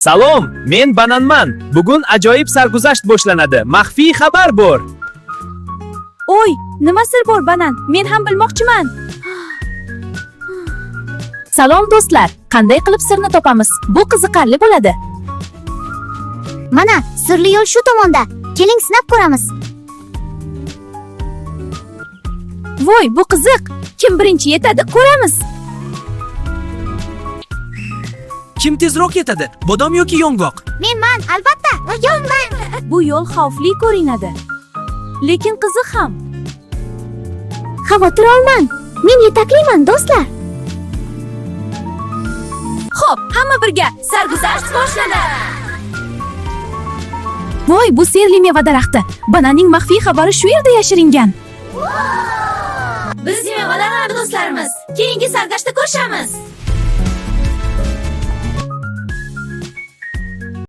Salom, men Bananman. Bugun ajoyib sarguzasht boshlanadi. Maxfiy xabar bor. Oy, nima sir bor Banan? Men ham bilmoqchiman. Salom do'stlar, qanday qilib sirni topamiz? Bu qiziqarli bo'ladi. Mana, sirli yo'l shu tomonda. Keling sinab ko'ramiz. Voy, bu qiziq. Kim birinchi yetadi, ko'ramiz. Kim tezroq yetadi? Bodom yoki yong'oq? Menman, albatta. Yonman. Bu yo'l xavfli ko'rinadi. Lekin qiziq ham. Xavotir olmang. Men yetakliman, do'stlar. Xo'p, hamma birga sarguzasht boshlanadi. Voy, bu sirli meva daraxti. Bananning maxfiy xabari shu yerda yashiringan. Biz mevalar do'stlarimiz. Keyingi sarguzashtda ko'rishamiz.